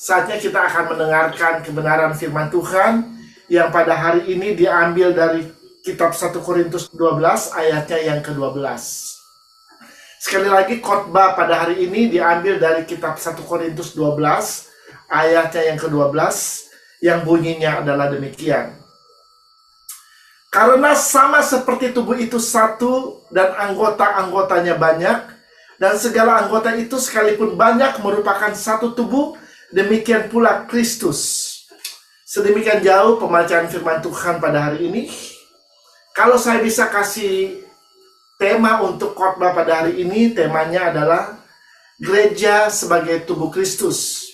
Saatnya kita akan mendengarkan kebenaran firman Tuhan yang pada hari ini diambil dari kitab 1 Korintus 12 ayatnya yang ke-12. Sekali lagi, khotbah pada hari ini diambil dari kitab 1 Korintus 12 ayatnya yang ke-12 yang bunyinya adalah demikian. Karena sama seperti tubuh itu satu dan anggota-anggotanya banyak, dan segala anggota itu sekalipun banyak merupakan satu tubuh, demikian pula Kristus. Sedemikian jauh pembacaan firman Tuhan pada hari ini. Kalau saya bisa kasih tema untuk khotbah pada hari ini, temanya adalah gereja sebagai tubuh Kristus.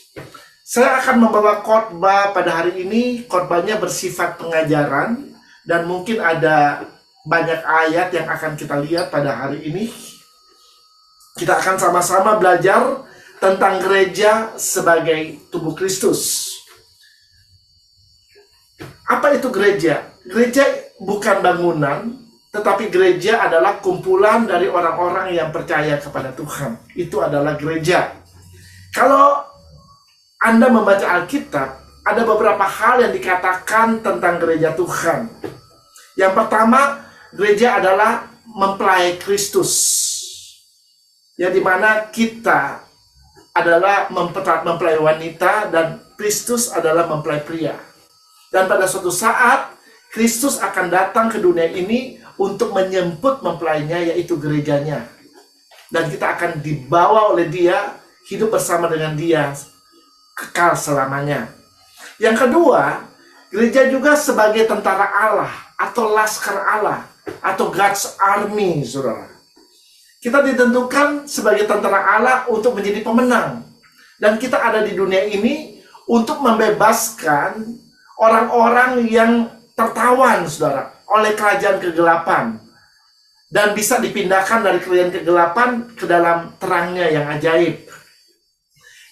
Saya akan membawa khotbah pada hari ini. Khotbahnya bersifat pengajaran dan mungkin ada banyak ayat yang akan kita lihat pada hari ini. Kita akan sama-sama belajar tentang gereja sebagai tubuh Kristus. Apa itu gereja? Gereja bukan bangunan, tetapi gereja adalah kumpulan dari orang-orang yang percaya kepada Tuhan. Itu adalah gereja. Kalau Anda membaca Alkitab, ada beberapa hal yang dikatakan tentang gereja Tuhan. Yang pertama, gereja adalah mempelai Kristus. Yang dimana kita adalah mempelai wanita dan Kristus adalah mempelai pria. Dan pada suatu saat, Kristus akan datang ke dunia ini untuk menjemput mempelainya, yaitu gerejanya. Dan kita akan dibawa oleh dia, hidup bersama dengan dia, kekal selamanya. Yang kedua, gereja juga sebagai tentara Allah, atau laskar Allah, atau God's Army, saudara. Kita ditentukan sebagai tentara Allah untuk menjadi pemenang. Dan kita ada di dunia ini untuk membebaskan orang-orang yang tertawan, saudara, oleh kerajaan kegelapan. Dan bisa dipindahkan dari kerajaan kegelapan ke dalam terangnya yang ajaib.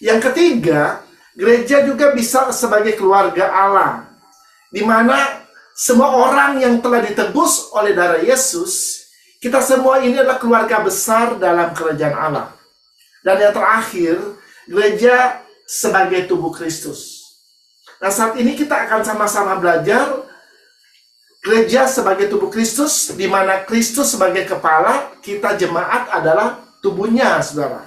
Yang ketiga, gereja juga bisa sebagai keluarga Allah, di mana semua orang yang telah ditebus oleh darah Yesus, kita semua ini adalah keluarga besar dalam kerajaan Allah. Dan yang terakhir, gereja sebagai tubuh Kristus. Nah, saat ini kita akan sama-sama belajar gereja sebagai tubuh Kristus, di mana Kristus sebagai kepala, kita jemaat adalah tubuhnya, saudara.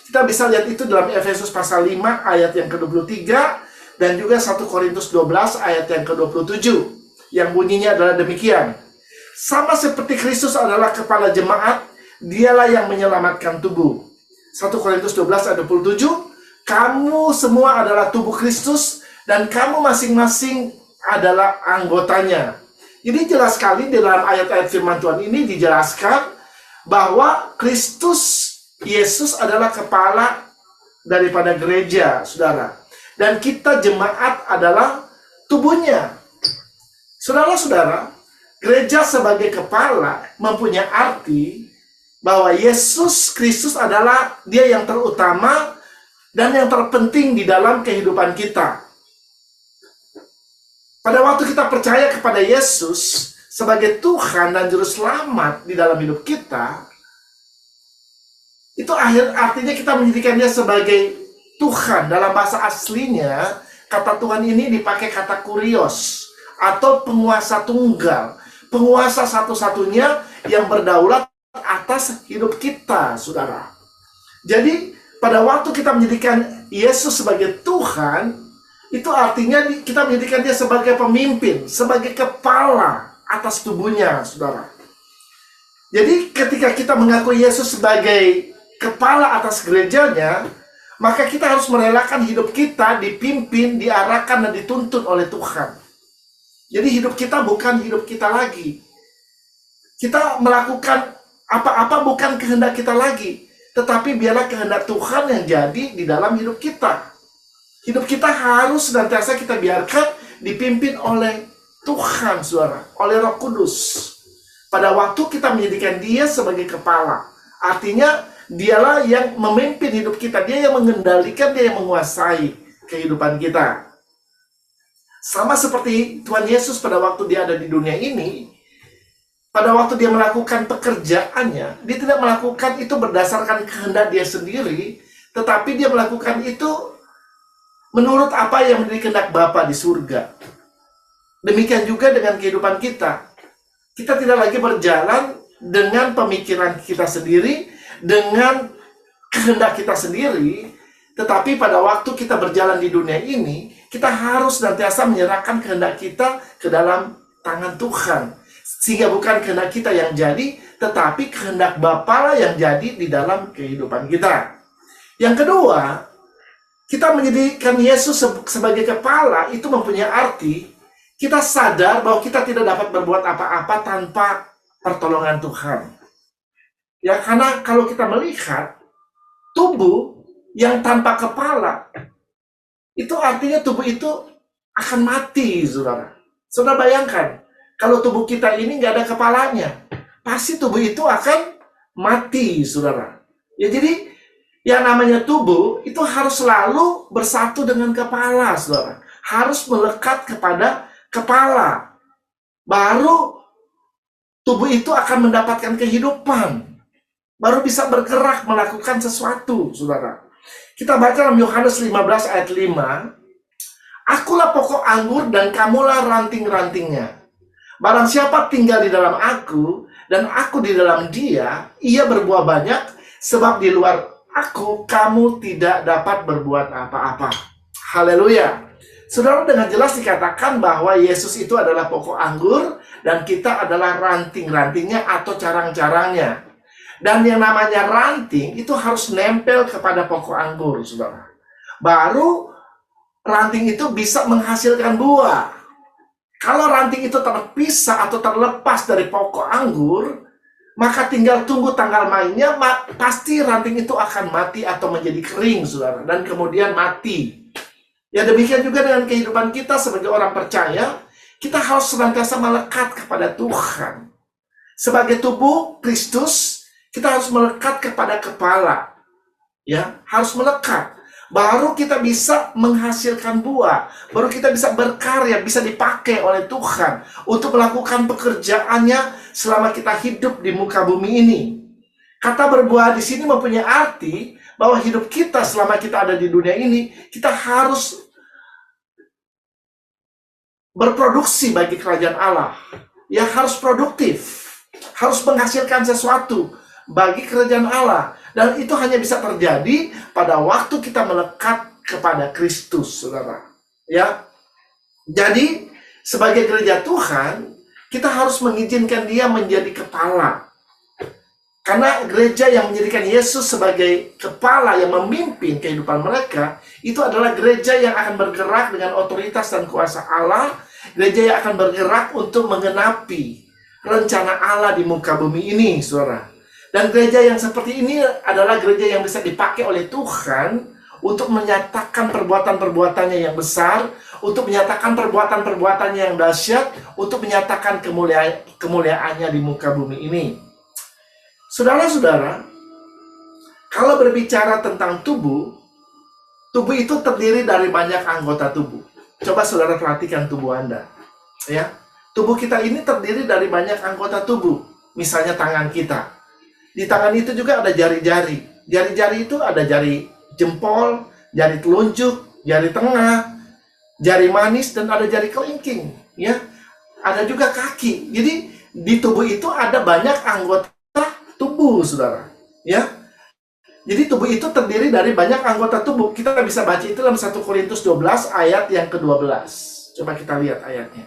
Kita bisa lihat itu dalam Efesus pasal 5 ayat yang ke-23 dan juga 1 Korintus 12 ayat yang ke-27 yang bunyinya adalah demikian. Sama seperti Kristus adalah kepala jemaat, dialah yang menyelamatkan tubuh. 1 Korintus 12 ayat 27, kamu semua adalah tubuh Kristus dan kamu masing-masing adalah anggotanya. Jadi jelas sekali di dalam ayat-ayat firman Tuhan ini dijelaskan bahwa Kristus Yesus adalah kepala daripada gereja, saudara. Dan kita jemaat adalah tubuhnya. Saudara-saudara, gereja sebagai kepala mempunyai arti bahwa Yesus Kristus adalah dia yang terutama dan yang terpenting di dalam kehidupan kita. Pada waktu kita percaya kepada Yesus sebagai Tuhan dan Juru Selamat di dalam hidup kita, itu artinya kita menjadikan dia sebagai Tuhan. Dalam bahasa aslinya, kata Tuhan ini dipakai kata kurios, atau penguasa tunggal. Penguasa satu-satunya yang berdaulat atas hidup kita, saudara. Jadi, pada waktu kita menjadikan Yesus sebagai Tuhan, itu artinya kita menjadikan dia sebagai pemimpin, sebagai kepala atas tubuhnya, saudara. Jadi, ketika kita mengakui Yesus sebagai kepala atas gerejanya, maka kita harus merelakan hidup kita dipimpin, diarahkan, dan dituntun oleh Tuhan. Jadi hidup kita bukan hidup kita lagi. Kita melakukan apa-apa bukan kehendak kita lagi, tetapi biarlah kehendak Tuhan yang jadi di dalam hidup kita. Hidup kita harus senantiasa kita biarkan dipimpin oleh Tuhan, saudara, oleh Roh Kudus. Pada waktu kita menjadikan dia sebagai kepala, artinya dialah yang memimpin hidup kita, dia yang mengendalikan, dia yang menguasai kehidupan kita. Sama seperti Tuhan Yesus pada waktu dia ada di dunia ini, pada waktu dia melakukan pekerjaannya, dia tidak melakukan itu berdasarkan kehendak dia sendiri, tetapi dia melakukan itu menurut apa yang menjadi kehendak Bapa di surga. Demikian juga dengan kehidupan kita. Kita tidak lagi berjalan dengan pemikiran kita sendiri, dengan kehendak kita sendiri, tetapi pada waktu kita berjalan di dunia ini, kita harus senantiasa menyerahkan kehendak kita ke dalam tangan Tuhan. Sehingga bukan kehendak kita yang jadi, tetapi kehendak Bapa lah yang jadi di dalam kehidupan kita. Yang kedua, kita menjadikan Yesus sebagai kepala, itu mempunyai arti kita sadar bahwa kita tidak dapat berbuat apa-apa tanpa pertolongan Tuhan. Ya, karena kalau kita melihat tubuh yang tanpa kepala, itu artinya tubuh itu akan mati, saudara. Saudara bayangkan, kalau tubuh kita ini nggak ada kepalanya, pasti tubuh itu akan mati, saudara. Ya, jadi yang namanya tubuh itu harus selalu bersatu dengan kepala, saudara. Harus melekat kepada kepala. Baru tubuh itu akan mendapatkan kehidupan. Baru bisa bergerak melakukan sesuatu, saudara. Kita baca dalam Yohanes 15 ayat 5. Akulah pokok anggur dan kamulah ranting-rantingnya. Barang siapa tinggal di dalam aku dan aku di dalam dia, ia berbuah banyak, sebab di luar aku kamu tidak dapat berbuat apa-apa. Haleluya. Saudara, dengan jelas dikatakan bahwa Yesus itu adalah pokok anggur dan kita adalah ranting-rantingnya atau carang-carangnya. Dan yang namanya ranting itu harus nempel kepada pokok anggur, saudara. Baru ranting itu bisa menghasilkan buah. Kalau ranting itu terpisah atau terlepas dari pokok anggur, maka tinggal tunggu tanggal mainnya, pasti ranting itu akan mati atau menjadi kering, saudara. Dan kemudian mati. Ya, demikian juga dengan kehidupan kita sebagai orang percaya, kita harus senantiasa melekat kepada Tuhan. Sebagai tubuh Kristus, kita harus melekat kepada kepala. Ya, harus melekat. Baru kita bisa menghasilkan buah. Baru kita bisa berkarya, bisa dipakai oleh Tuhan untuk melakukan pekerjaannya selama kita hidup di muka bumi ini. Kata berbuah di sini mempunyai arti bahwa hidup kita selama kita ada di dunia ini, kita harus berproduksi bagi kerajaan Allah. Ya, harus produktif. Harus menghasilkan sesuatu bagi kerajaan Allah. Dan itu hanya bisa terjadi pada waktu kita melekat kepada Kristus, saudara. Ya, jadi sebagai gereja Tuhan, kita harus mengizinkan Dia menjadi kepala. Karena gereja yang menjadikan Yesus sebagai kepala yang memimpin kehidupan mereka, itu adalah gereja yang akan bergerak dengan otoritas dan kuasa Allah, gereja yang akan bergerak untuk menggenapi rencana Allah di muka bumi ini, saudara. Dan gereja yang seperti ini adalah gereja yang bisa dipakai oleh Tuhan untuk menyatakan perbuatan-perbuatannya yang besar, untuk menyatakan perbuatan-perbuatannya yang dahsyat, untuk menyatakan kemuliaannya di muka bumi ini. Saudara-saudara, kalau berbicara tentang tubuh itu terdiri dari banyak anggota tubuh. Coba saudara perhatikan tubuh Anda. Ya, tubuh kita ini terdiri dari banyak anggota tubuh. Misalnya tangan kita. Di tangan itu juga ada jari-jari. Jari-jari itu ada jari jempol, jari telunjuk, jari tengah, jari manis, dan ada jari kelingking. Ya, ada juga kaki. Jadi di tubuh itu ada banyak anggota tubuh, saudara. Ya, jadi tubuh itu terdiri dari banyak anggota tubuh. Kita bisa baca itu dalam 1 Korintus 12 ayat yang ke-12. Coba kita lihat ayatnya.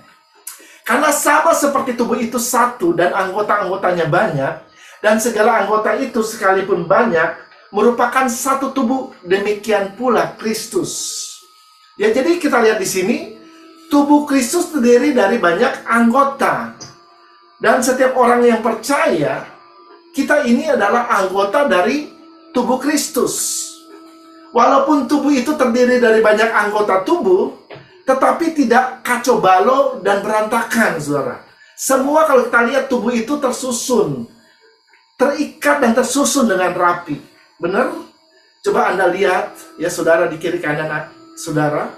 Karena sama seperti tubuh itu satu dan anggota-anggotanya banyak, dan segala anggota itu sekalipun banyak, merupakan satu tubuh, demikian pula Kristus. Ya, jadi kita lihat di sini, tubuh Kristus terdiri dari banyak anggota. Dan setiap orang yang percaya, kita ini adalah anggota dari tubuh Kristus. Walaupun tubuh itu terdiri dari banyak anggota tubuh, tetapi tidak kacau balau dan berantakan, saudara. Semua kalau kita lihat tubuh itu tersusun, terikat dan tersusun dengan rapi. Benar? Coba Anda lihat, ya saudara, di kiri kanan saudara.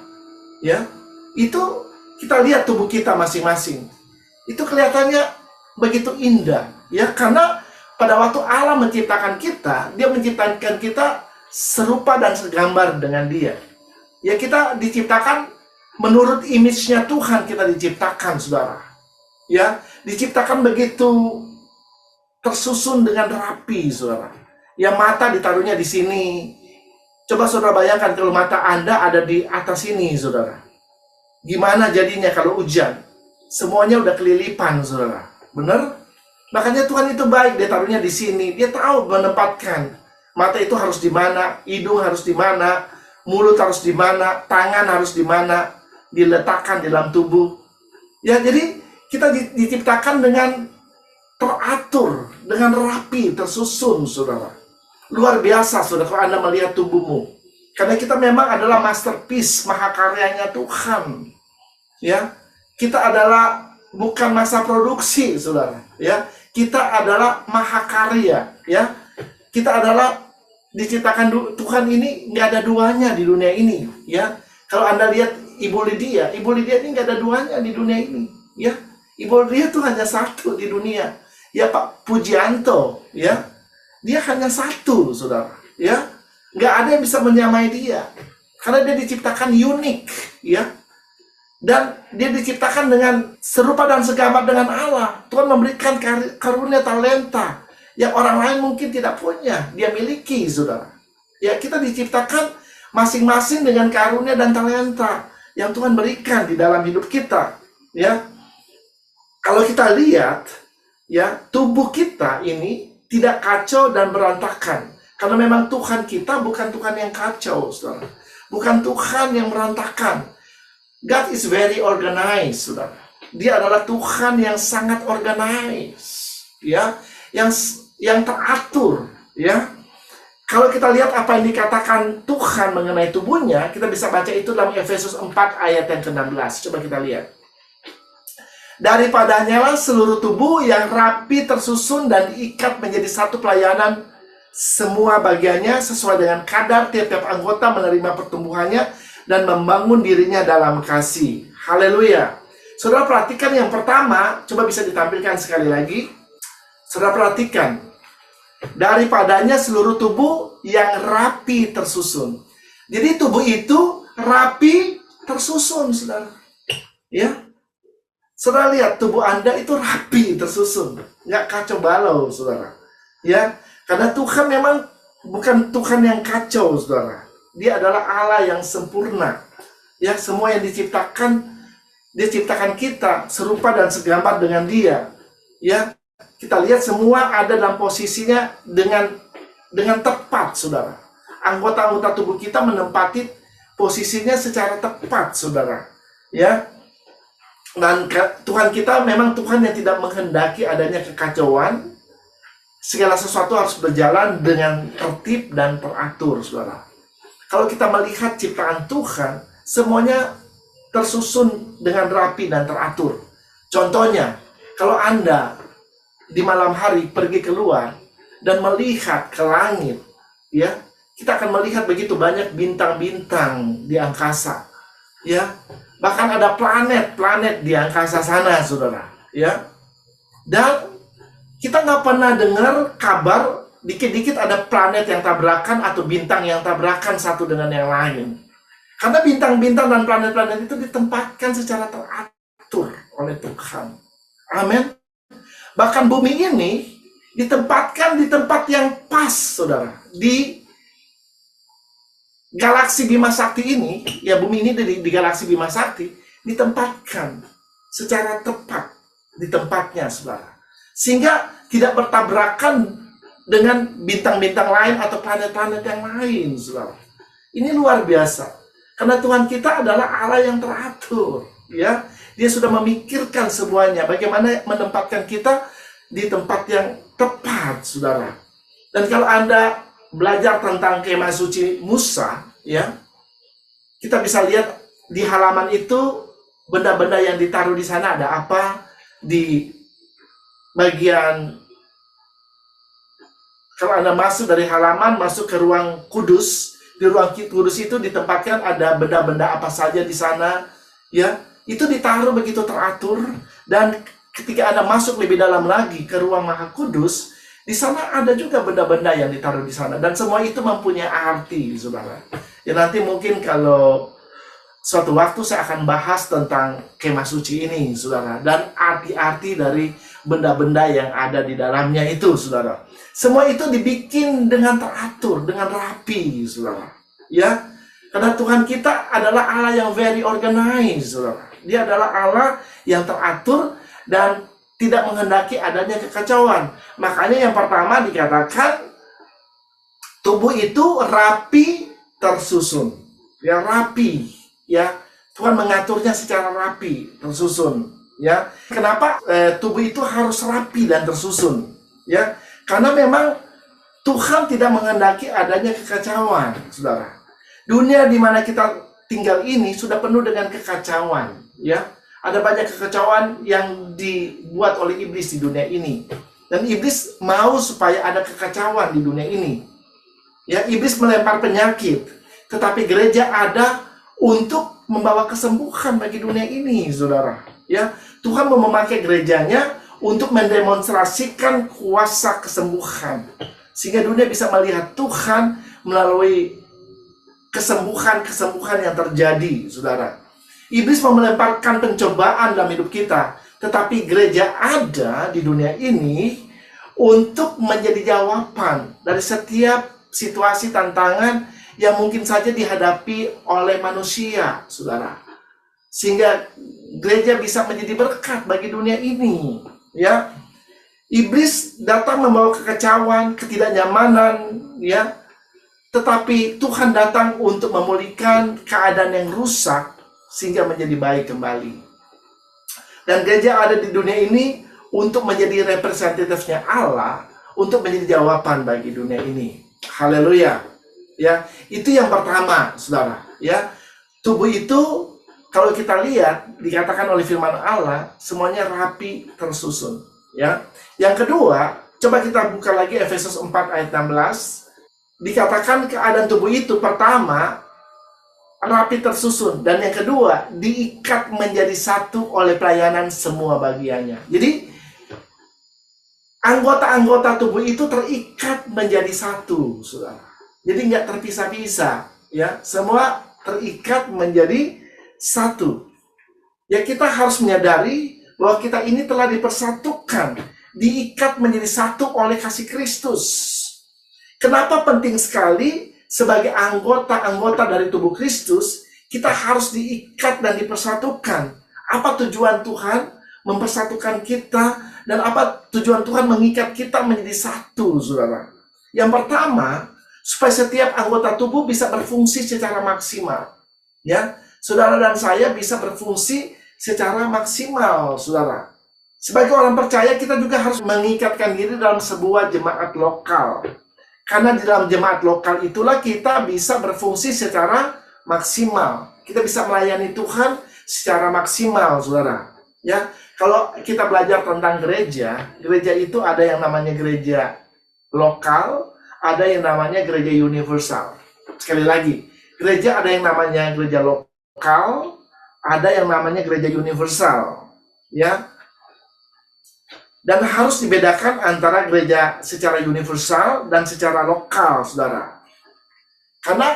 Ya, itu kita lihat tubuh kita masing-masing. Itu kelihatannya begitu indah. Ya, karena pada waktu Allah menciptakan kita, Dia menciptakan kita serupa dan segambar dengan Dia. Ya, kita diciptakan menurut image-nya Tuhan, kita diciptakan, saudara. Ya, diciptakan begitu tersusun dengan rapi, saudara. Ya, mata ditaruhnya di sini. Coba saudara bayangkan kalau mata Anda ada di atas ini, saudara. Gimana jadinya kalau hujan? Semuanya udah kelilipan, saudara. Benar? Makanya Tuhan itu baik, dia taruhnya di sini. Dia tahu menempatkan. Mata itu harus di mana, hidung harus di mana, mulut harus di mana, tangan harus di mana, diletakkan di dalam tubuh. Ya, jadi kita diciptakan dengan teratur, dengan rapi, tersusun, saudara. Luar biasa, saudara, kalau Anda melihat tubuhmu. Karena kita memang adalah masterpiece, mahakaryanya Tuhan. Ya, kita adalah bukan masa produksi, saudara. Ya, kita adalah mahakarya. Ya, kita adalah diciptakan Tuhan ini nggak ada duanya di dunia ini. Ya, kalau Anda lihat Ibu Lydia ini nggak ada duanya di dunia ini. Ya, Ibu Lydia itu hanya satu di dunia. Ya, Pak Pujianto, ya, dia hanya satu, saudara. Ya, nggak ada yang bisa menyamai dia, karena dia diciptakan unik, ya. Dan dia diciptakan dengan serupa dan segambar dengan Allah. Tuhan memberikan karunia talenta yang orang lain mungkin tidak punya, dia miliki, saudara. Ya, kita diciptakan masing-masing dengan karunia dan talenta yang Tuhan berikan di dalam hidup kita. Ya, kalau kita lihat, ya, tubuh kita ini tidak kacau dan berantakan. Karena memang Tuhan kita bukan Tuhan yang kacau, saudara. Bukan Tuhan yang berantakan. God is very organized, saudara. Dia adalah Tuhan yang sangat organized, ya, yang teratur, ya. Kalau kita lihat apa yang dikatakan Tuhan mengenai tubuhnya, kita bisa baca itu dalam Efesus 4 ayat yang ke-16. Coba kita lihat. Daripadanya lah seluruh tubuh yang rapi tersusun dan diikat menjadi satu pelayanan, semua bagiannya sesuai dengan kadar tiap-tiap anggota menerima pertumbuhannya dan membangun dirinya dalam kasih. Haleluya. Saudara perhatikan yang pertama, coba bisa ditampilkan sekali lagi. Saudara perhatikan, daripadanya seluruh tubuh yang rapi tersusun. Jadi tubuh itu rapi tersusun, saudara. Ya, saudara lihat tubuh Anda itu rapi tersusun, nggak kacau balau, saudara. Ya, karena Tuhan memang bukan Tuhan yang kacau, saudara. Dia adalah Allah yang sempurna. Ya, semua yang diciptakan, dia ciptakan kita serupa dan segambar dengan Dia. Ya, kita lihat semua ada dalam posisinya dengan tepat, saudara. Anggota-anggota tubuh kita menempati posisinya secara tepat, saudara. Ya, dan Tuhan kita memang Tuhan yang tidak menghendaki adanya kekacauan. Segala sesuatu harus berjalan dengan tertib dan teratur, saudara. Kalau kita melihat ciptaan Tuhan, semuanya tersusun dengan rapi dan teratur. Contohnya, kalau Anda di malam hari pergi keluar dan melihat ke langit, ya, kita akan melihat begitu banyak bintang-bintang di angkasa, ya. Bahkan ada planet-planet di angkasa sana, saudara, ya. Dan kita nggak pernah dengar kabar dikit-dikit ada planet yang tabrakan atau bintang yang tabrakan satu dengan yang lain. Karena bintang-bintang dan planet-planet itu ditempatkan secara teratur oleh Tuhan. Amin. Bahkan bumi ini ditempatkan di tempat yang pas, saudara. Di galaksi Bima Sakti ini, ya, bumi ini di galaksi Bima Sakti ditempatkan secara tepat di tempatnya, saudara. Sehingga tidak bertabrakan dengan bintang-bintang lain atau planet-planet yang lain, saudara. Ini luar biasa. Karena Tuhan kita adalah Allah yang teratur, ya. Dia sudah memikirkan semuanya, bagaimana menempatkan kita di tempat yang tepat, saudara. Dan kalau Anda belajar tentang kemah suci Musa, ya, kita bisa lihat di halaman itu benda-benda yang ditaruh di sana ada apa. Di bagian, kalau Anda masuk dari halaman, masuk ke ruang kudus, di ruang kudus itu ditempatkan ada benda-benda apa saja di sana, ya. Itu ditaruh begitu teratur, dan ketika Anda masuk lebih dalam lagi ke ruang Maha Kudus, di sana ada juga benda-benda yang ditaruh di sana, dan semua itu mempunyai arti, saudara. Ya nanti mungkin kalau suatu waktu saya akan bahas tentang kemah suci ini, saudara, dan arti-arti dari benda-benda yang ada di dalamnya itu, saudara. Semua itu dibikin dengan teratur, dengan rapi, saudara. Ya, karena Tuhan kita adalah Allah yang very organized, saudara. Dia adalah Allah yang teratur dan tidak menghendaki adanya kekacauan. Makanya yang pertama dikatakan tubuh itu rapi tersusun. Ya, rapi. Ya, Tuhan mengaturnya secara rapi, tersusun. Ya, kenapa tubuh itu harus rapi dan tersusun? Ya, karena memang Tuhan tidak menghendaki adanya kekacauan, saudara. Dunia di mana kita tinggal ini sudah penuh dengan kekacauan. Ya, ada banyak kekacauan yang dibuat oleh iblis di dunia ini, dan iblis mau supaya ada kekacauan di dunia ini. Ya, iblis melempar penyakit, tetapi gereja ada untuk membawa kesembuhan bagi dunia ini, saudara. Ya, Tuhan mau memakai gerejanya untuk mendemonstrasikan kuasa kesembuhan, sehingga dunia bisa melihat Tuhan melalui kesembuhan-kesembuhan yang terjadi, saudara. Iblis mau melemparkan pencobaan dalam hidup kita, tetapi gereja ada di dunia ini untuk menjadi jawaban dari setiap situasi tantangan yang mungkin saja dihadapi oleh manusia, saudara. Sehingga gereja bisa menjadi berkat bagi dunia ini. Ya, iblis datang membawa kekacauan, ketidaknyamanan, ya. Tetapi Tuhan datang untuk memulihkan keadaan yang rusak sehingga menjadi baik kembali. Dan gereja ada di dunia ini untuk menjadi representatifnya Allah, untuk menjadi jawaban bagi dunia ini. Haleluya. Ya, itu yang pertama, saudara. Ya, tubuh itu kalau kita lihat dikatakan oleh firman Allah semuanya rapi tersusun. Ya, yang kedua, coba kita buka lagi Efesus 4 ayat 16. Dikatakan keadaan tubuh itu pertama rapi tersusun, dan yang kedua diikat menjadi satu oleh pelayanan semua bagiannya. Jadi anggota-anggota tubuh itu terikat menjadi satu, saudara. Jadi nggak terpisah-pisah, ya. Semua terikat menjadi satu. Ya, kita harus menyadari bahwa kita ini telah dipersatukan, diikat menjadi satu oleh kasih Kristus. Kenapa penting sekali sebagai anggota-anggota dari tubuh Kristus, kita harus diikat dan dipersatukan. Apa tujuan Tuhan mempersatukan kita, dan apa tujuan Tuhan mengikat kita menjadi satu, saudara? Yang pertama, supaya setiap anggota tubuh bisa berfungsi secara maksimal. Ya, saudara dan saya bisa berfungsi secara maksimal, saudara. Sebagai orang percaya, kita juga harus mengikatkan diri dalam sebuah jemaat lokal. Karena di dalam jemaat lokal itulah kita bisa berfungsi secara maksimal. Kita bisa melayani Tuhan secara maksimal, saudara. Ya, kalau kita belajar tentang gereja, gereja itu ada yang namanya gereja lokal, ada yang namanya gereja universal. Sekali lagi, gereja ada yang namanya gereja lokal, ada yang namanya gereja universal. Ya. Dan harus dibedakan antara gereja secara universal dan secara lokal, saudara. Karena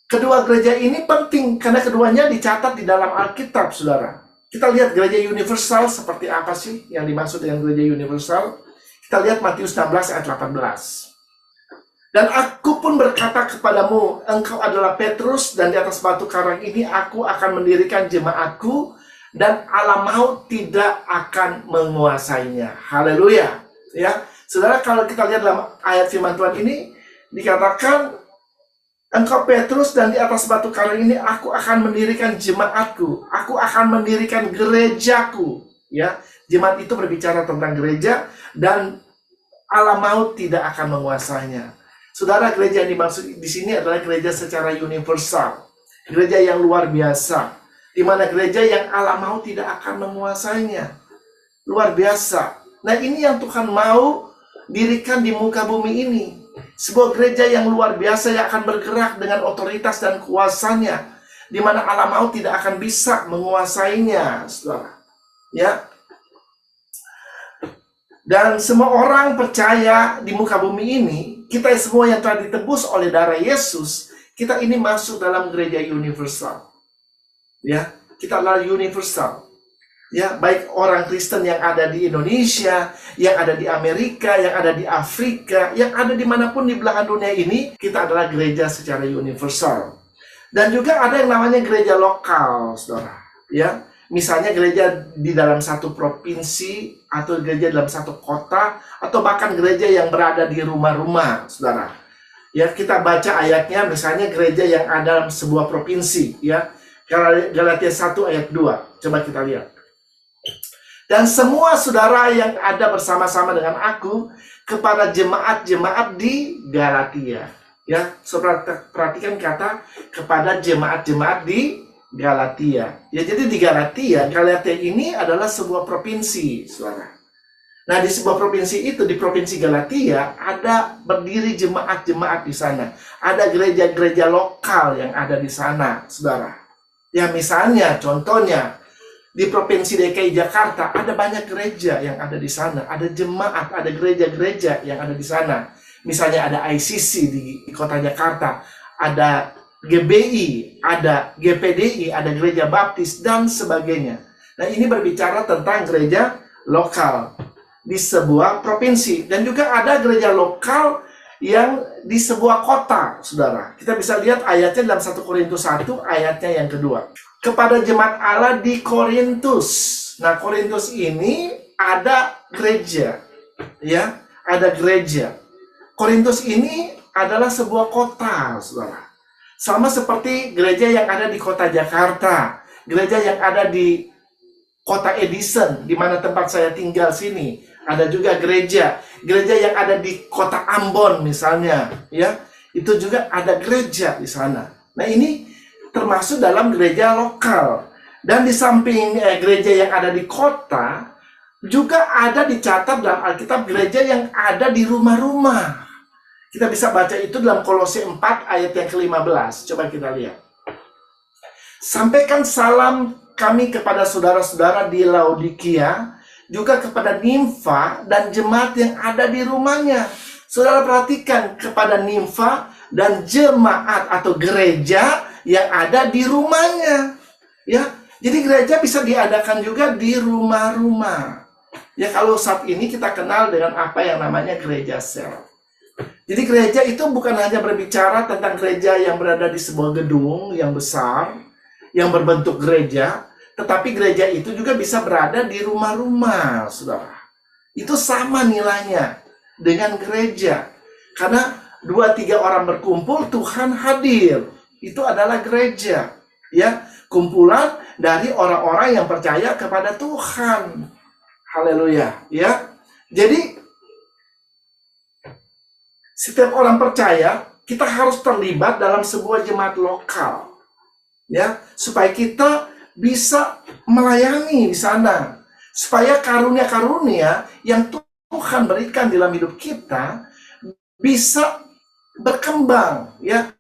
kedua gereja ini penting, karena keduanya dicatat di dalam Alkitab, saudara. Kita lihat gereja universal seperti apa sih yang dimaksud dengan gereja universal. Kita lihat Matius 16 ayat 18. Dan aku pun berkata kepadamu, engkau adalah Petrus, dan di atas batu karang ini aku akan mendirikan jemaatku, dan alam maut tidak akan menguasainya. Haleluya. Ya, saudara, kalau kita lihat dalam ayat firman Tuhan ini dikatakan, engkau Petrus, dan di atas batu karang ini aku akan mendirikan jemaatku, aku akan mendirikan gerejaku. Ya, jemaat itu berbicara tentang gereja, dan alam maut tidak akan menguasainya. Saudara, gereja yang dimaksud di sini adalah gereja secara universal, gereja yang luar biasa, di mana gereja yang alam maut tidak akan menguasainya. Luar biasa. Nah, ini yang Tuhan mau dirikan di muka bumi ini. Sebuah gereja yang luar biasa yang akan bergerak dengan otoritas dan kuasanya, di mana alam maut tidak akan bisa menguasainya, saudara. Ya. Dan semua orang percaya di muka bumi ini, kita semua yang telah ditebus oleh darah Yesus, kita ini masuk dalam gereja universal. Ya, kita adalah universal. Ya, baik orang Kristen yang ada di Indonesia, yang ada di Amerika, yang ada di Afrika, yang ada dimanapun di belahan dunia ini, kita adalah gereja secara universal. Dan juga ada yang namanya gereja lokal, saudara. Ya, misalnya gereja di dalam satu provinsi, atau gereja dalam satu kota, atau bahkan gereja yang berada di rumah-rumah, saudara. Ya, kita baca ayatnya, misalnya gereja yang ada dalam sebuah provinsi, ya. Galatia 1 ayat 2. Coba kita lihat. Dan semua saudara yang ada bersama-sama dengan aku kepada jemaat-jemaat di Galatia. Ya, saudara perhatikan kata kepada jemaat-jemaat di Galatia. Ya, jadi di Galatia ini adalah sebuah provinsi, saudara. Nah, di sebuah provinsi itu, di provinsi Galatia, ada berdiri jemaat-jemaat di sana. Ada gereja-gereja lokal yang ada di sana, saudara. Ya, misalnya, contohnya, di Provinsi DKI Jakarta ada banyak gereja yang ada di sana, ada jemaat, ada gereja-gereja yang ada di sana. Misalnya ada ICC di kota Jakarta, ada GBI, ada GPDI, ada gereja baptis, dan sebagainya. Nah, ini berbicara tentang gereja lokal di sebuah provinsi. Dan juga ada gereja lokal yang di sebuah kota, saudara. Kita bisa lihat ayatnya dalam 1 Korintus 1, ayatnya yang kedua. Kepada jemaat Allah di Korintus. Nah, Korintus ini ada gereja. Ya, ada gereja. Korintus ini adalah sebuah kota, saudara. Sama seperti gereja yang ada di kota Jakarta. Gereja yang ada di kota Edison, di mana tempat saya tinggal sini. Ada juga gereja yang ada di kota Ambon misalnya. Ya, itu juga ada gereja di sana. Nah, ini termasuk dalam gereja lokal. Dan di samping gereja yang ada di kota, juga ada dicatat dalam Alkitab gereja yang ada di rumah-rumah. Kita bisa baca itu dalam Kolose 4 ayat yang ke-15. Coba kita lihat. Sampaikan salam kami kepada saudara-saudara di Laodikia, juga kepada Nimfa dan jemaat yang ada di rumahnya. Saudara perhatikan, kepada Nimfa dan jemaat atau gereja yang ada di rumahnya. Ya, jadi gereja bisa diadakan juga di rumah-rumah. Ya, kalau saat ini kita kenal dengan apa yang namanya gereja sel. Jadi gereja itu bukan hanya berbicara tentang gereja yang berada di sebuah gedung yang besar, yang berbentuk gereja, tetapi gereja itu juga bisa berada di rumah-rumah, saudara. Itu sama nilainya dengan gereja. Karena 2-3 orang berkumpul, Tuhan hadir. Itu adalah gereja, ya, kumpulan dari orang-orang yang percaya kepada Tuhan. Haleluya, ya. Jadi setiap orang percaya, kita harus terlibat dalam sebuah jemaat lokal, ya, supaya kita bisa melayani di sana, supaya karunia-karunia yang Tuhan berikan dalam hidup kita bisa berkembang, ya.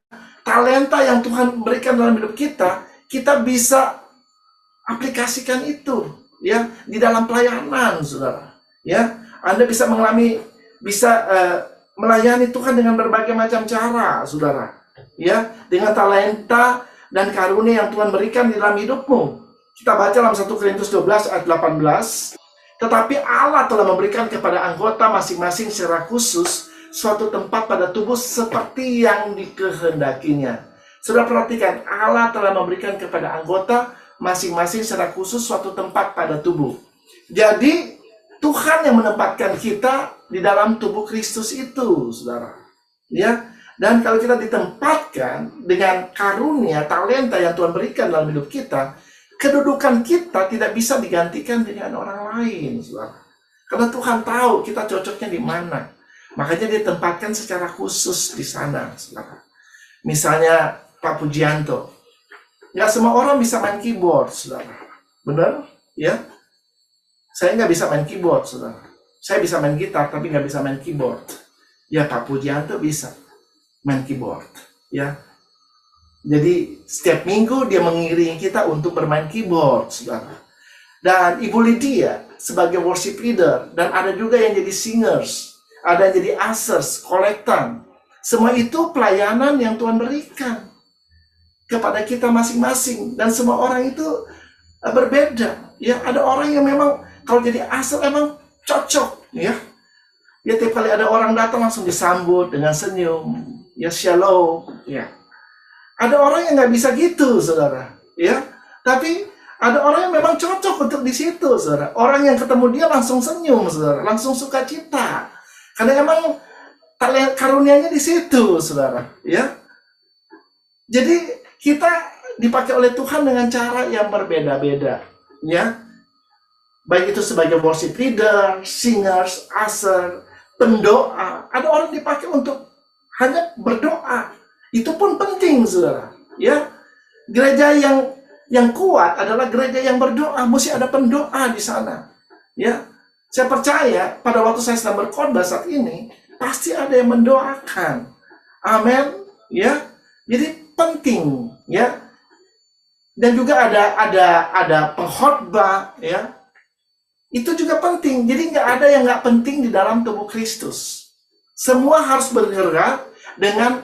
Talenta yang Tuhan berikan dalam hidup kita, kita bisa aplikasikan itu, ya, di dalam pelayanan, saudara. Ya, Anda bisa melayani Tuhan dengan berbagai macam cara, saudara. Ya, dengan talenta dan karunia yang Tuhan berikan di dalam hidupmu. Kita baca dalam 1 Korintus 12 ayat 18. Tetapi Allah telah memberikan kepada anggota masing-masing secara khusus suatu tempat pada tubuh seperti yang dikehendakinya. Sudah perhatikan, Allah telah memberikan kepada anggota masing-masing secara khusus suatu tempat pada tubuh. Jadi, Tuhan yang menempatkan kita di dalam tubuh Kristus itu, saudara. Ya, dan kalau kita ditempatkan dengan karunia, talenta yang Tuhan berikan dalam hidup kita, kedudukan kita tidak bisa digantikan dengan orang lain, saudara. Karena Tuhan tahu kita cocoknya di mana. Makanya dia tempatkan secara khusus di sana, saudara. Misalnya Pak Pujianto. Nggak semua orang bisa main keyboard, saudara. Benar? Ya? Saya nggak bisa main keyboard, saudara. Saya bisa main gitar, tapi nggak bisa main keyboard. Ya, Pak Pujianto bisa main keyboard. Ya. Jadi, setiap minggu dia mengiringi kita untuk bermain keyboard, saudara. Dan Ibu Lydia sebagai worship leader. Dan ada juga yang jadi singers. Ada yang jadi ushers, kolektan. Semua itu pelayanan yang Tuhan berikan kepada kita masing-masing, dan semua orang itu berbeda. Ya, ada orang yang memang kalau jadi asal emang cocok, ya. Ya, tiap kali ada orang datang langsung disambut dengan senyum, ya, shalom, ya. Ada orang yang nggak bisa gitu, saudara, ya. Tapi ada orang yang memang cocok untuk di situ, saudara. Orang yang ketemu dia langsung senyum, saudara, langsung sukacita, karena emang talent karunianya di situ, saudara, ya. Jadi kita dipakai oleh Tuhan dengan cara yang berbeda-beda, ya. Baik itu sebagai worship leader, singers, usher, pendoa. Ada orang dipakai untuk hanya berdoa. Itu pun penting, saudara. Ya, gereja yang kuat adalah gereja yang berdoa. Mesti ada pendoa di sana. Ya, saya percaya pada waktu saya sedang berkhotbah saat ini, pasti ada yang mendoakan. Amin. Ya, jadi penting, ya. Dan juga ada pengkhotbah, ya. Itu juga penting. Jadi nggak ada yang nggak penting di dalam tubuh Kristus. Semua harus bergerak dengan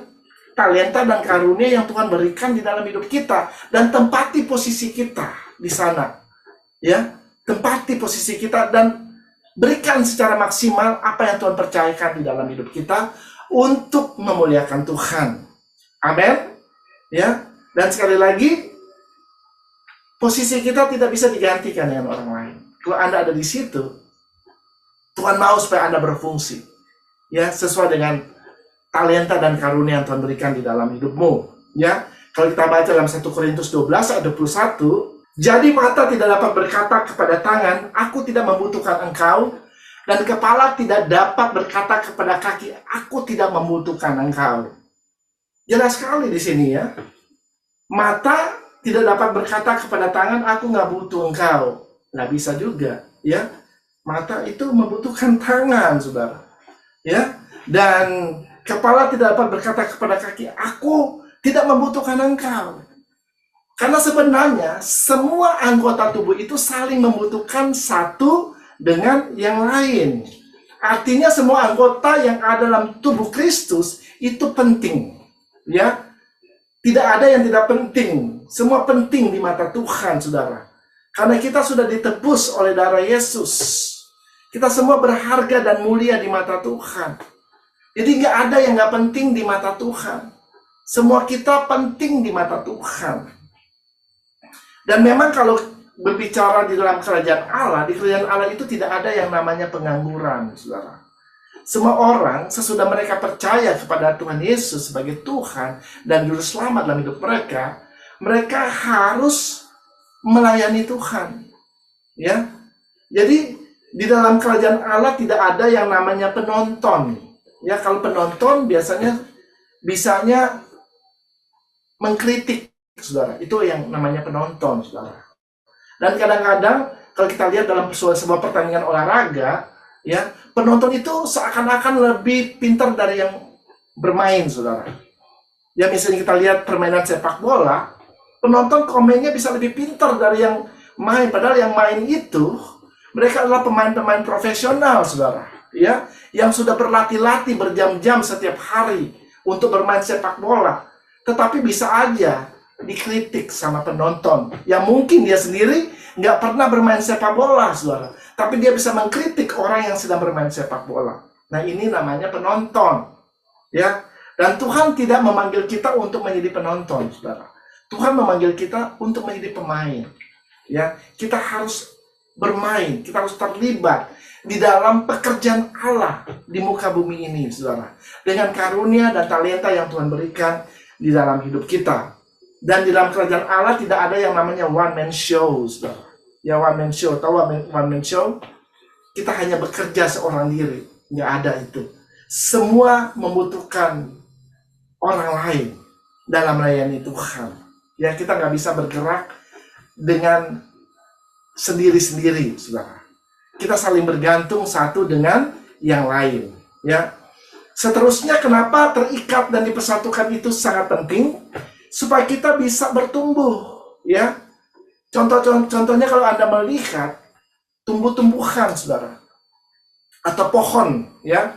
talenta dan karunia yang Tuhan berikan di dalam hidup kita, dan tempati posisi kita di sana, ya. Tempati posisi kita dan berikan secara maksimal apa yang Tuhan percayakan di dalam hidup kita untuk memuliakan Tuhan. Amin. Ya. Dan sekali lagi, posisi kita tidak bisa digantikan dengan orang lain. Kalau Anda ada di situ, Tuhan mau supaya Anda berfungsi, ya, sesuai dengan talenta dan karunia yang Tuhan berikan di dalam hidupmu, ya. Kalau kita baca dalam 1 Korintus 12 ayat 21, jadi mata tidak dapat berkata kepada tangan, aku tidak membutuhkan engkau, dan kepala tidak dapat berkata kepada kaki, aku tidak membutuhkan engkau. Jelas sekali di sini, ya. Mata tidak dapat berkata kepada tangan, aku nggak butuh engkau. Nggak bisa juga, ya. Mata itu membutuhkan tangan, saudara, ya. Dan kepala tidak dapat berkata kepada kaki, aku tidak membutuhkan engkau. Karena sebenarnya semua anggota tubuh itu saling membutuhkan satu dengan yang lain. Artinya semua anggota yang ada dalam tubuh Kristus itu penting, ya. Tidak ada yang tidak penting. Semua penting di mata Tuhan, saudara. Karena kita sudah ditebus oleh darah Yesus. Kita semua berharga dan mulia di mata Tuhan. Jadi nggak ada yang nggak penting di mata Tuhan. Semua kita penting di mata Tuhan. Dan memang kalau berbicara di dalam kerajaan Allah, di kerajaan Allah itu tidak ada yang namanya pengangguran, saudara. Semua orang sesudah mereka percaya kepada Tuhan Yesus sebagai Tuhan dan Juru Selamat dalam hidup mereka, mereka harus melayani Tuhan, ya. Jadi di dalam kerajaan Allah tidak ada yang namanya penonton, ya. Kalau penonton biasanya bisanya mengkritik, saudara. Itu yang namanya penonton, saudara. Dan kadang-kadang kalau kita lihat dalam sebuah pertandingan olahraga, ya, penonton itu seakan-akan lebih pintar dari yang bermain, saudara. Ya, misalnya kita lihat permainan sepak bola, penonton komennya bisa lebih pintar dari yang main. Padahal yang main itu, mereka adalah pemain-pemain profesional, saudara, ya, yang sudah berlatih-latih berjam-jam setiap hari untuk bermain sepak bola. Tetapi bisa aja dikritik sama penonton, yang mungkin dia sendiri nggak pernah bermain sepak bola, saudara. Tapi dia bisa mengkritik orang yang sedang bermain sepak bola. Nah, ini namanya penonton, ya. Dan Tuhan tidak memanggil kita untuk menjadi penonton, saudara. Tuhan memanggil kita untuk menjadi pemain, ya. Kita harus bermain, kita harus terlibat di dalam pekerjaan Allah di muka bumi ini, saudara. Dengan karunia dan talenta yang Tuhan berikan di dalam hidup kita. Dan di dalam kerajaan Allah tidak ada yang namanya one man show, saudara. Ya, one man show, tahu one man show? Kita hanya bekerja seorang diri, nggak ada itu. Semua membutuhkan orang lain dalam melayani Tuhan. Ya, kita nggak bisa bergerak dengan sendiri-sendiri, saudara. Kita saling bergantung satu dengan yang lain, ya. Seterusnya, kenapa terikat dan dipersatukan itu sangat penting? Supaya kita bisa bertumbuh, ya. Contohnya kalau Anda melihat tumbuh-tumbuhan, saudara, atau pohon, ya,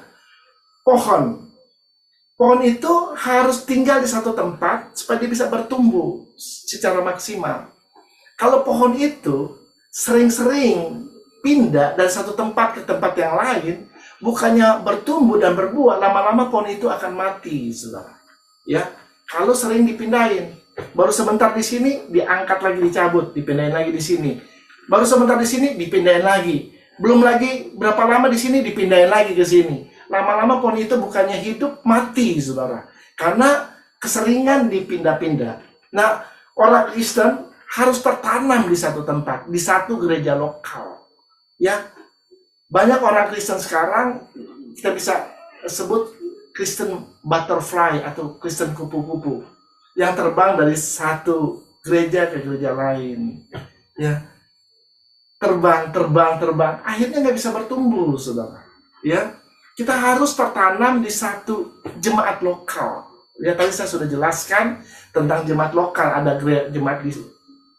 pohon. Pohon itu harus tinggal di satu tempat supaya dia bisa bertumbuh secara maksimal. Kalau pohon itu sering-sering pindah dari satu tempat ke tempat yang lain, bukannya bertumbuh dan berbuah, lama-lama pohon itu akan mati, saudara. Ya, kalau sering dipindahin, baru sebentar di sini diangkat lagi, dicabut, dipindahin lagi di sini. Baru sebentar di sini dipindahin lagi. Belum lagi berapa lama di sini dipindahin lagi ke sini. Lama-lama pohon itu bukannya hidup, mati, saudara. Karena keseringan dipindah-pindah. Nah, orang Kristen harus tertanam di satu tempat, di satu gereja lokal. Ya, banyak orang Kristen sekarang kita bisa sebut Kristen butterfly atau Kristen kupu-kupu yang terbang dari satu gereja ke gereja lain. Ya, terbang, akhirnya nggak bisa bertumbuh, saudara. Ya, kita harus tertanam di satu jemaat lokal. Ya, tadi saya sudah jelaskan tentang jemaat lokal. Ada jemaat di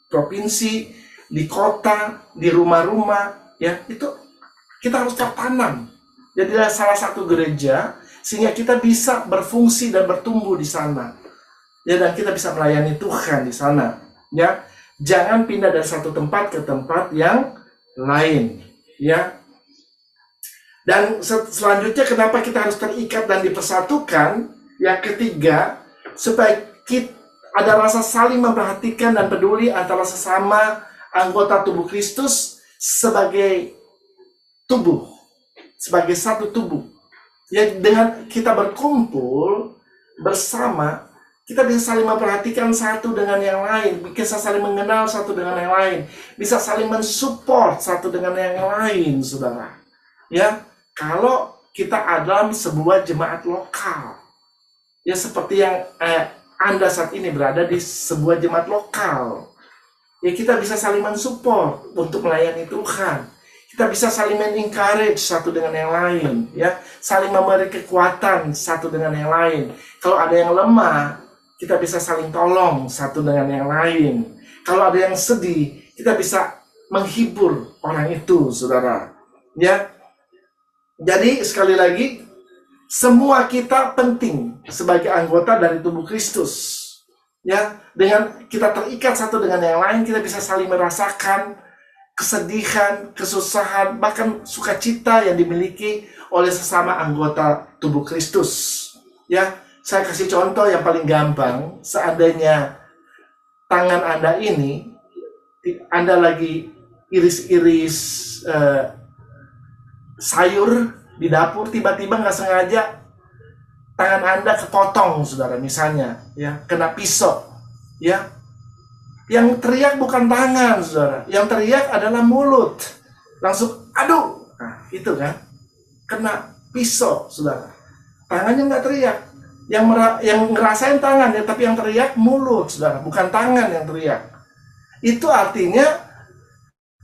provinsi, di kota, di rumah-rumah. Ya, itu kita harus tertanam. Jadilah salah satu gereja sehingga kita bisa berfungsi dan bertumbuh di sana. Ya, dan kita bisa melayani Tuhan di sana. Ya, jangan pindah dari satu tempat ke tempat yang lain. Ya. Dan selanjutnya kenapa kita harus terikat dan dipersatukan? Yang ketiga, supaya kita ada rasa saling memperhatikan dan peduli antara sesama anggota tubuh Kristus sebagai tubuh, sebagai satu tubuh. Ya, dengan kita berkumpul bersama, kita bisa saling memperhatikan satu dengan yang lain, bisa saling mengenal satu dengan yang lain, bisa saling mensupport satu dengan yang lain, saudara. Ya, kalau kita ada sebuah jemaat lokal, ya seperti yang Anda saat ini berada di sebuah jemaat lokal, ya kita bisa saling mensupport untuk melayani Tuhan. Kita bisa saling men-encourage satu dengan yang lain, ya, saling memberi kekuatan satu dengan yang lain. Kalau ada yang lemah, kita bisa saling tolong satu dengan yang lain. Kalau ada yang sedih, kita bisa menghibur orang itu, saudara. Ya, jadi sekali lagi, semua kita penting sebagai anggota dari tubuh Kristus. Ya, dengan kita terikat satu dengan yang lain, kita bisa saling merasakan kesedihan, kesusahan, bahkan sukacita yang dimiliki oleh sesama anggota tubuh Kristus. Ya, saya kasih contoh yang paling gampang. Seandainya tangan Anda ini, Anda lagi iris-iris sayur di dapur, tiba-tiba nggak sengaja tangan Anda kepotong, saudara, misalnya, ya, kena pisau, ya. Yang teriak bukan tangan, saudara. Yang teriak adalah mulut. Langsung, aduh. Nah, itu kan. Kena pisau, saudara. Tangannya nggak teriak. Yang ngerasain tangan, ya, tapi yang teriak mulut, saudara. Bukan tangan yang teriak. Itu artinya,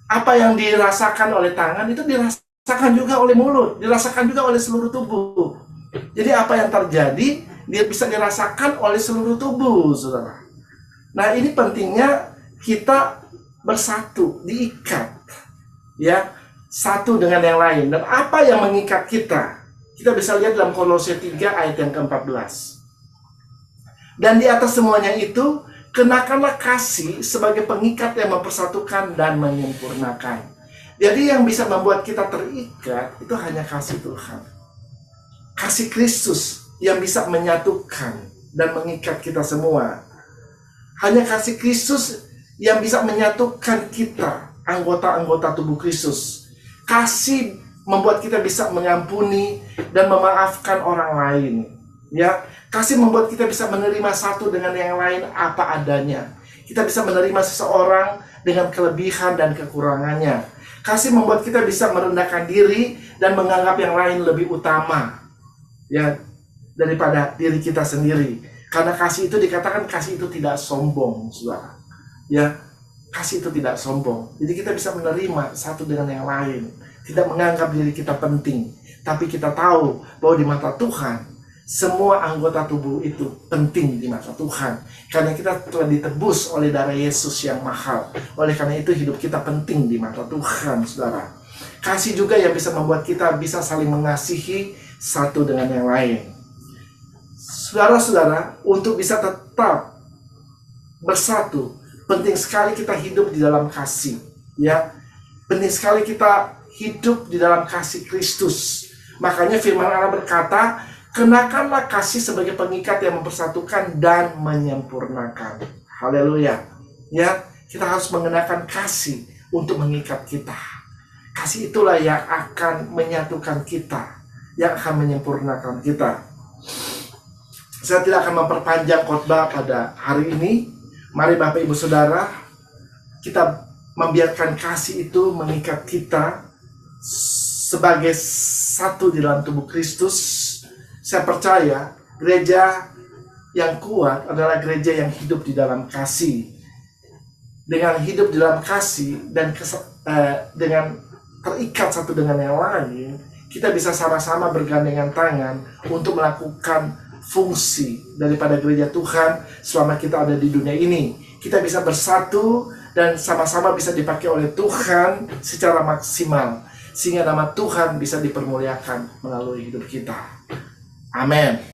apa yang dirasakan oleh tangan, itu dirasakan juga oleh mulut. Dirasakan juga oleh seluruh tubuh. Jadi apa yang terjadi, dia bisa dirasakan oleh seluruh tubuh, saudara. Nah, ini pentingnya kita bersatu, diikat, ya, satu dengan yang lain. Dan apa yang mengikat kita? Kita bisa lihat dalam Kolose 3 ayat yang ke-14. Dan di atas semuanya itu, kenakanlah kasih sebagai pengikat yang mempersatukan dan menyempurnakan. Jadi yang bisa membuat kita terikat, itu hanya kasih Tuhan. Kasih Kristus yang bisa menyatukan dan mengikat kita semua. Hanya kasih Kristus yang bisa menyatukan kita, anggota-anggota tubuh Kristus. Kasih membuat kita bisa mengampuni dan memaafkan orang lain. Ya, kasih membuat kita bisa menerima satu dengan yang lain apa adanya. Kita bisa menerima seseorang dengan kelebihan dan kekurangannya. Kasih membuat kita bisa merendahkan diri dan menganggap yang lain lebih utama, ya, daripada diri kita sendiri. Karena kasih itu dikatakan kasih itu tidak sombong, saudara. Ya, kasih itu tidak sombong. Jadi kita bisa menerima satu dengan yang lain. Tidak menganggap diri kita penting. Tapi kita tahu bahwa di mata Tuhan, semua anggota tubuh itu penting di mata Tuhan. Karena kita telah ditebus oleh darah Yesus yang mahal. Oleh karena itu hidup kita penting di mata Tuhan, saudara. Kasih juga yang bisa membuat kita bisa saling mengasihi satu dengan yang lain. Saudara-saudara, untuk bisa tetap bersatu, penting sekali kita hidup di dalam kasih, ya. Penting sekali kita hidup di dalam kasih Kristus. Makanya firman Allah berkata, kenakanlah kasih sebagai pengikat yang mempersatukan dan menyempurnakan. Haleluya. Ya, kita harus mengenakan kasih untuk mengikat kita. Kasih itulah yang akan menyatukan kita, yang akan menyempurnakan kita. Saya tidak akan memperpanjang khotbah pada hari ini. Mari Bapak Ibu Saudara, kita membiarkan kasih itu mengikat kita sebagai satu di dalam tubuh Kristus. Saya percaya gereja yang kuat adalah gereja yang hidup di dalam kasih. Dengan hidup di dalam kasih dan dengan terikat satu dengan yang lain, kita bisa sama-sama bergandengan tangan untuk melakukan fungsi daripada gereja Tuhan selama kita ada di dunia ini. Kita bisa bersatu dan sama-sama bisa dipakai oleh Tuhan secara maksimal, sehingga nama Tuhan bisa dipermuliakan melalui hidup kita. Amin.